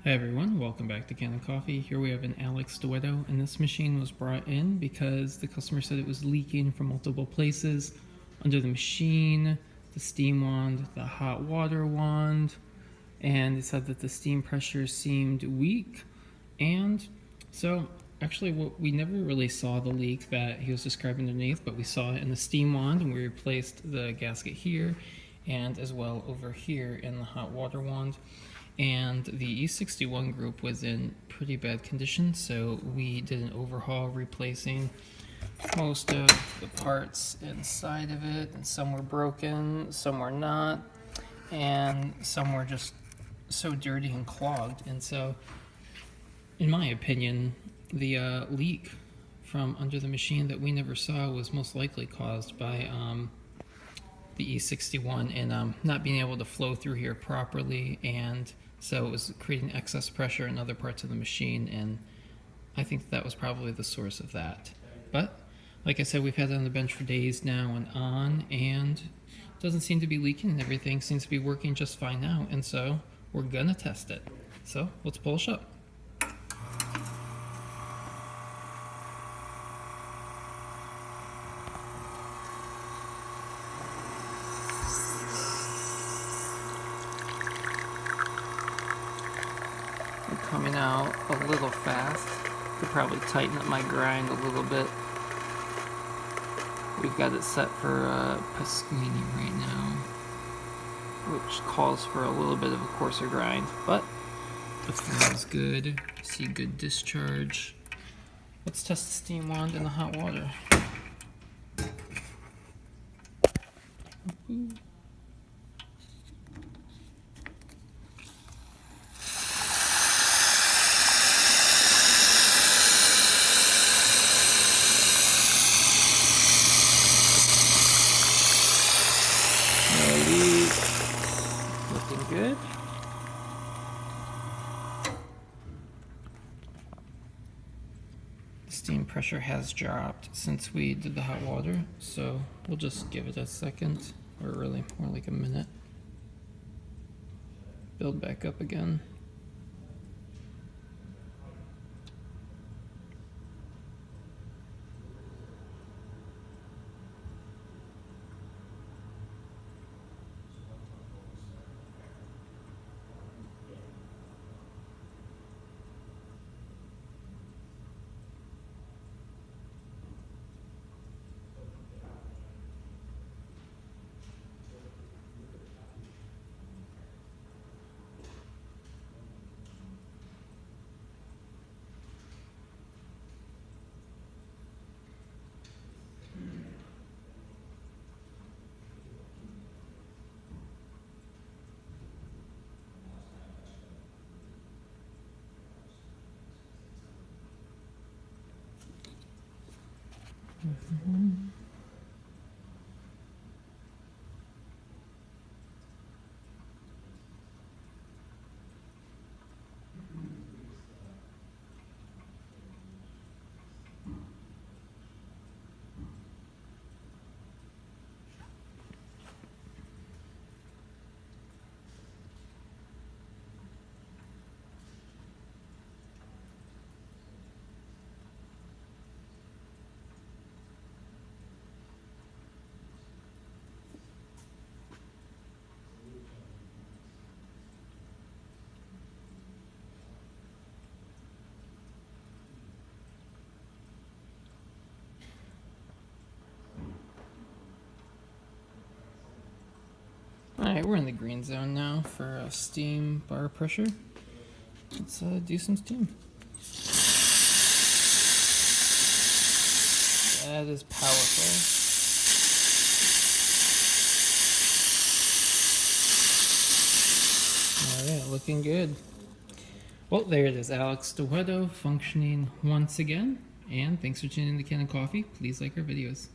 Hey everyone, welcome back to Kanen Coffee. Here we have an Alex Duetto, and this machine was brought in because the customer said it was leaking from multiple places under the machine, the steam wand, the hot water wand, and it said that the steam pressure seemed weak. And so actually we never really saw the leak that he was describing underneath, but we saw it in the steam wand, and we replaced the gasket here and as well over here in the hot water wand. And the E61 group was in pretty bad condition, so we did an overhaul, replacing most of the parts inside of it, and some were broken, some were not, and some were just so dirty and clogged. And so, in my opinion, the leak from under the machine that we never saw was most likely caused by the E61 and not being able to flow through here properly, and so it was creating excess pressure in other parts of the machine, and I think that was probably the source of that. But like I said, we've had it on the bench for days now and it doesn't seem to be leaking, and everything seems to be working just fine now, and so we're gonna test it. So let's polish up. Coming out a little fast. Could probably tighten up my grind a little bit. We've got it set for Pasquini right now, which calls for a little bit of a coarser grind, but the flow is good. See good discharge. Let's test the steam wand in the hot water. Looking good. The steam pressure has dropped since we did the hot water, so we'll just give it a second, or really more like a minute. Build back up again. Alright, we're in the green zone now for steam bar pressure. Let's do some steam. That is powerful. Alright, looking good. Well, there it is, Alex Duetto functioning once again. And thanks for tuning in to Kanen Coffee. Please like our videos.